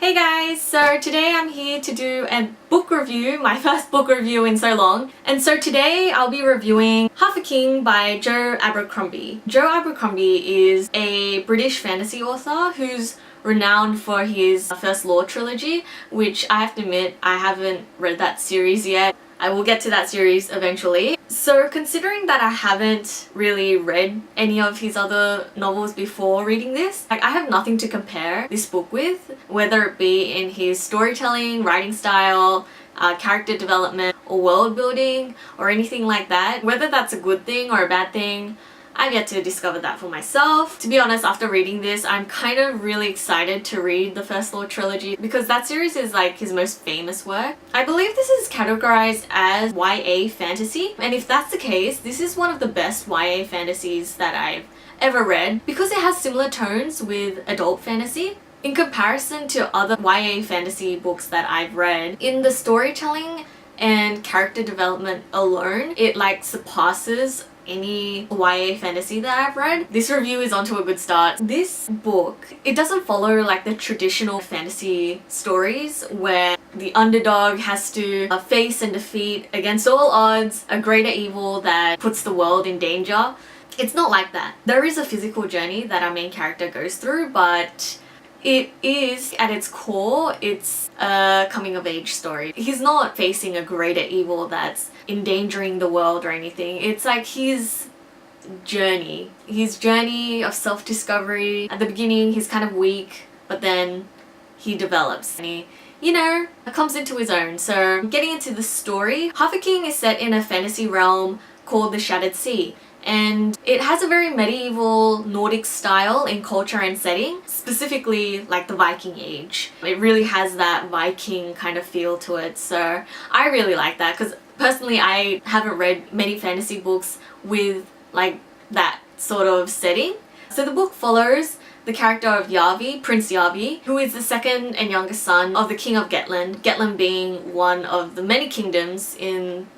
Hey guys, so today I'm here to do a book review, my first book review in so long. And so today I'll be reviewing Half a King by Joe Abercrombie. Joe Abercrombie is a British fantasy author who's renowned for his First Law trilogy, which I have to admit I haven't read that series yet. I will get to that series eventually. So considering that I haven't really read any of his other novels before reading this, I have nothing to compare this book with, whether it be in his storytelling, writing style, character development, or world building, or anything like that. Whether that's a good thing or a bad thing, I've yet to discover that for myself. To be honest, after reading this, I'm kind of really excited to read the First Law trilogy because that series is like his most famous work. I believe this is categorized as YA fantasy, and if that's the case, this is one of the best YA fantasies that I've ever read because it has similar tones with adult fantasy. In comparison to other YA fantasy books that I've read, in the storytelling and character development alone, it like surpasses any YA fantasy that I've read. This review is onto a good start. This book, it doesn't follow like the traditional fantasy stories where the underdog has to face and defeat against all odds a greater evil that puts the world in danger. It's not like that. There is a physical journey that our main character goes through, but it is, at its core, it's a coming-of-age story. He's not facing a greater evil that's endangering the world or anything. It's like his journey of self-discovery. At the beginning, he's kind of weak, but then he develops and he, comes into his own. So getting into the story, Half a King is set in a fantasy realm called the Shattered Sea. And it has a very medieval Nordic style in culture and setting, specifically like the Viking Age. It really has that Viking kind of feel to it, so I really like that because personally I haven't read many fantasy books with like that sort of setting. So the book follows the character of Yarvi, Prince Yarvi, who is the second and youngest son of the King of Getland, Getland being one of the many kingdoms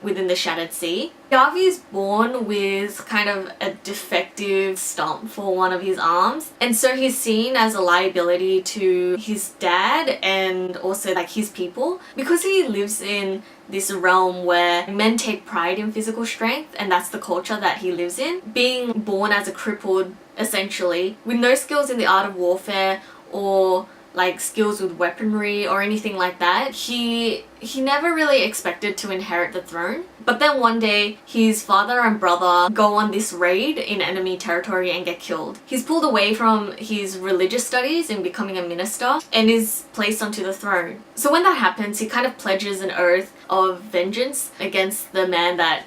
within the Shattered Sea. Yarvi is born with kind of a defective stump for one of his arms, and so he's seen as a liability to his dad and also like his people because he lives in this realm where men take pride in physical strength, and that's the culture that he lives in. Being born as a crippled, essentially, with no skills in the art of warfare or like skills with weaponry or anything like that, he never really expected to inherit the throne. But then one day his father and brother go on this raid in enemy territory and get killed. He's pulled away from his religious studies in becoming a minister and is placed onto the throne. So when that happens, he kind of pledges an oath of vengeance against the man that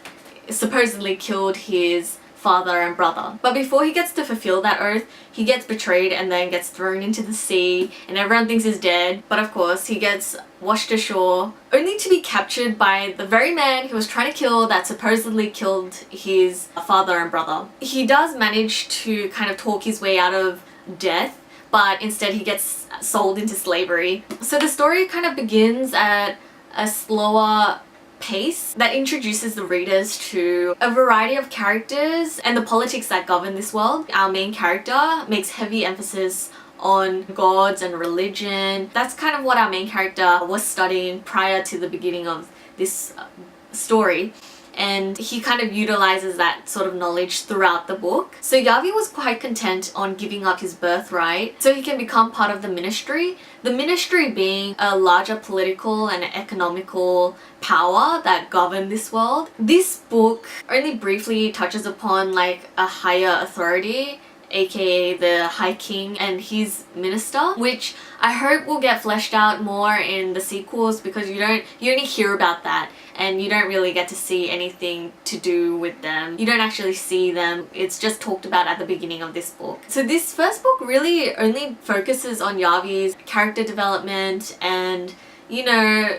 supposedly killed his father and brother. But before he gets to fulfill that oath, he gets betrayed and then gets thrown into the sea, and everyone thinks he's dead. But of course, he gets washed ashore, only to be captured by the very man he was trying to kill that supposedly killed his father and brother. He does manage to kind of talk his way out of death, but instead he gets sold into slavery. So the story kind of begins at a slower pace that introduces the readers to a variety of characters and the politics that govern this world. Our main character makes heavy emphasis on gods and religion. That's kind of what our main character was studying prior to the beginning of this story, and he kind of utilizes that sort of knowledge throughout the book. So Yarvi was quite content on giving up his birthright so he can become part of the ministry. The ministry being a larger political and economical power that govern this world. This book only briefly touches upon like a higher authority, aka the High King and his minister, which I hope will get fleshed out more in the sequels because you only hear about that and you don't really get to see anything to do with them. You don't actually see them. It's just talked about at the beginning of this book. So this first book really only focuses on Yarvi's character development and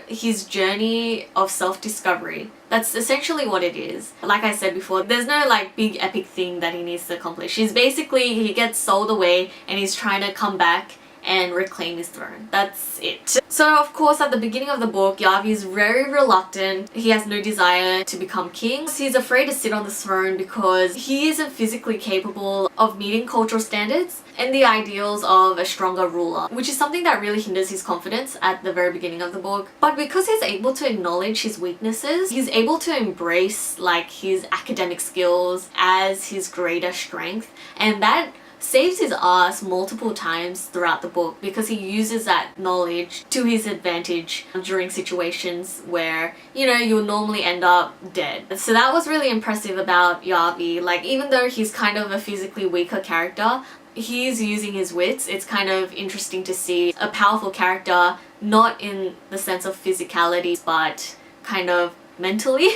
his journey of self-discovery. That's essentially what it is. Like I said before, there's no like big epic thing that he needs to accomplish. He gets sold away and he's trying to come back and reclaim his throne. That's it. So of course at the beginning of the book, Yavi is very reluctant. He has no desire to become king. He's afraid to sit on the throne because he isn't physically capable of meeting cultural standards and the ideals of a stronger ruler, which is something that really hinders his confidence at the very beginning of the book. But because he's able to acknowledge his weaknesses, he's able to embrace like his academic skills as his greater strength, and that saves his ass multiple times throughout the book because he uses that knowledge to his advantage during situations where, you know, you'll normally end up dead. So that was really impressive about Yavi. Like, even though he's kind of a physically weaker character, he's using his wits. It's kind of interesting to see a powerful character, not in the sense of physicality, but kind of mentally.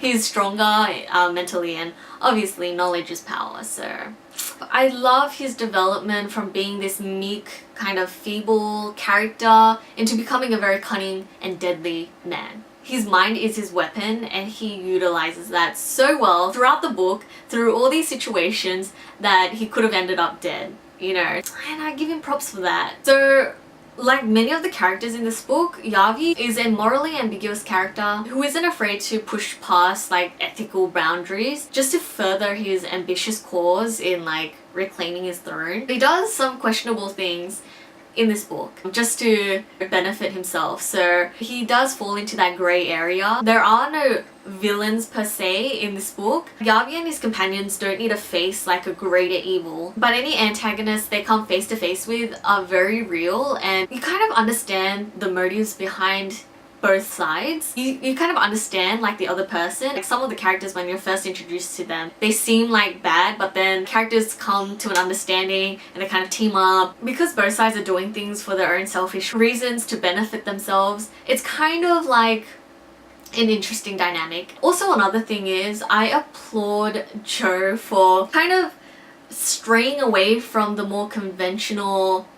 he's stronger mentally, and obviously knowledge is power. So I love his development from being this meek, kind of feeble character into becoming a very cunning and deadly man. His mind is his weapon, and he utilizes that so well throughout the book, through all these situations that he could have ended up dead, you know, and I give him props for that. So like many of the characters in this book, Yavi is a morally ambiguous character who isn't afraid to push past like ethical boundaries just to further his ambitious cause in like reclaiming his throne. He does some questionable things in this book just to benefit himself, so he does fall into that grey area. There are no villains per se in this book. Yavi and his companions don't need to face like a greater evil, but any antagonists they come face to face with are very real, and you kind of understand the motives behind both sides. You kind of understand like the other person. Like some of the characters, when you're first introduced to them, they seem like bad, but then characters come to an understanding and they kind of team up because both sides are doing things for their own selfish reasons to benefit themselves. It's kind of like an interesting dynamic. Also, another thing is I applaud Joe for kind of straying away from the more conventional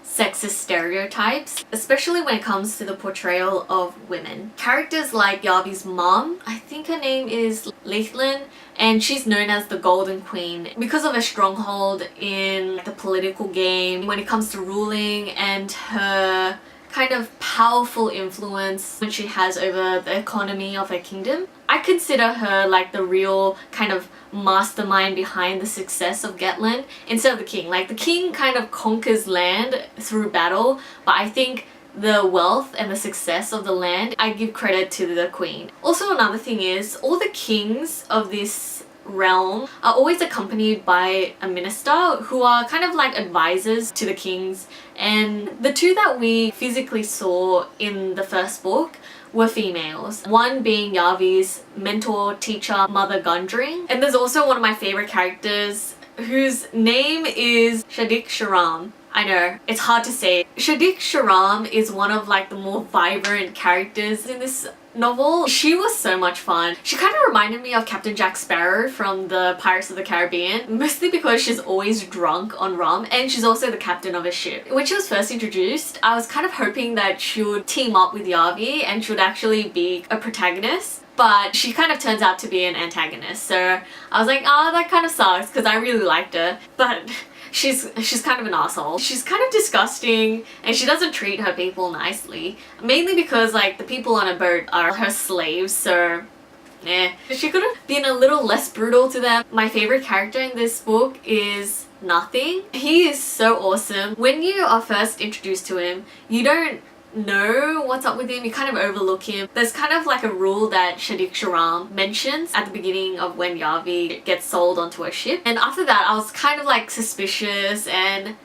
sexist stereotypes, especially when it comes to the portrayal of women. Characters like Yavi's mom, I think her name is Leithlin, and she's known as the Golden Queen because of her stronghold in the political game when it comes to ruling, and her kind of powerful influence when she has over the economy of her kingdom. I consider her like the real kind of mastermind behind the success of Getland instead of the king. Like the king kind of conquers land through battle, but I think the wealth and the success of the land, I give credit to the queen. Also, another thing is all the kings of this realm are always accompanied by a minister who are kind of like advisors to the kings, and the two that we physically saw in the first book were females. One being Yavi's mentor, teacher, Mother Gundring, and there's also one of my favorite characters whose name is Shadik Sharam. I know, it's hard to say. Shadik Sharam is one of like the more vibrant characters in this novel. She was so much fun. She kind of reminded me of Captain Jack Sparrow from the Pirates of the Caribbean, mostly because she's always drunk on rum, and she's also the captain of a ship. When she was first introduced, I was kind of hoping that she would team up with Yavi and she would actually be a protagonist, but she kind of turns out to be an antagonist. So I was like, oh, that kind of sucks because I really liked her, but she's kind of an asshole. She's kind of disgusting and she doesn't treat her people nicely, mainly because like the people on a boat are her slaves, so yeah. She could have been a little less brutal to them. My favorite character in this book is Nothing. He is so awesome. When you are first introduced to him, you don't know what's up with him, you kind of overlook him. There's kind of like a rule that Shadik Sharam mentions at the beginning of when Yavi gets sold onto a ship, and after that I was kind of like suspicious, and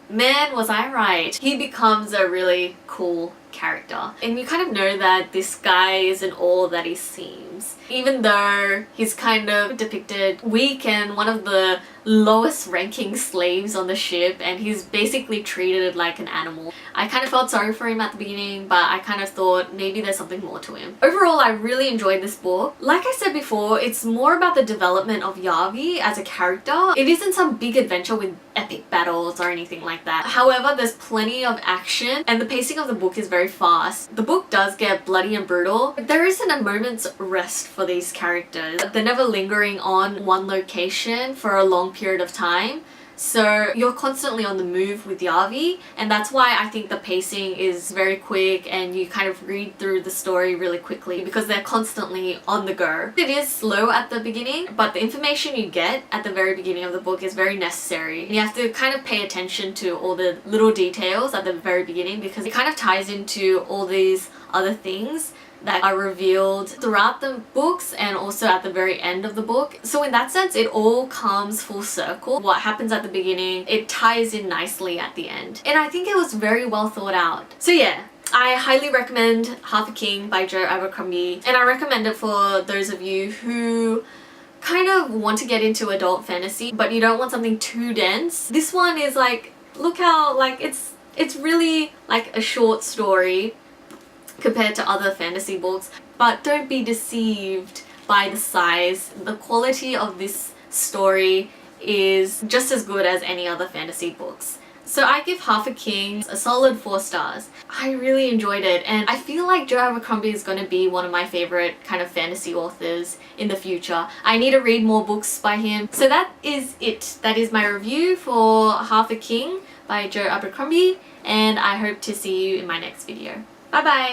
man was I right. He becomes a really cool character, and you kind of know that this guy isn't all that he seems, even though he's kind of depicted weak and one of the lowest ranking slaves on the ship, and he's basically treated like an animal. I kind of felt sorry for him at the beginning, but I kind of thought maybe there's something more to him. Overall, I really enjoyed this book. Like I said before, it's more about the development of Yavi as a character. It isn't some big adventure with epic battles or anything like that. However, there's plenty of action and the pacing of the book is very fast. The book does get bloody and brutal, but there isn't a moment's rest for these characters. They're never lingering on one location for a long period of time. So you're constantly on the move with Yavi, and that's why I think the pacing is very quick and you kind of read through the story really quickly because they're constantly on the go. It is slow at the beginning, but the information you get at the very beginning of the book is very necessary. You have to kind of pay attention to all the little details at the very beginning because it kind of ties into all these other things that are revealed throughout the books and also at the very end of the book. So in that sense, it all comes full circle. What happens at the beginning, it ties in nicely at the end. And I think it was very well thought out. So yeah, I highly recommend Half a King by Joe Abercrombie, and I recommend it for those of you who kind of want to get into adult fantasy but you don't want something too dense. This one is like, look how like it's really like a short story compared to other fantasy books, but don't be deceived by the size. The quality of this story is just as good as any other fantasy books. So I give Half a King a solid 4 stars. I really enjoyed it, and I feel like Joe Abercrombie is going to be one of my favorite kind of fantasy authors in the future. I need to read more books by him. So that is it. That is my review for Half a King by Joe Abercrombie, and I hope to see you in my next video. Bye bye!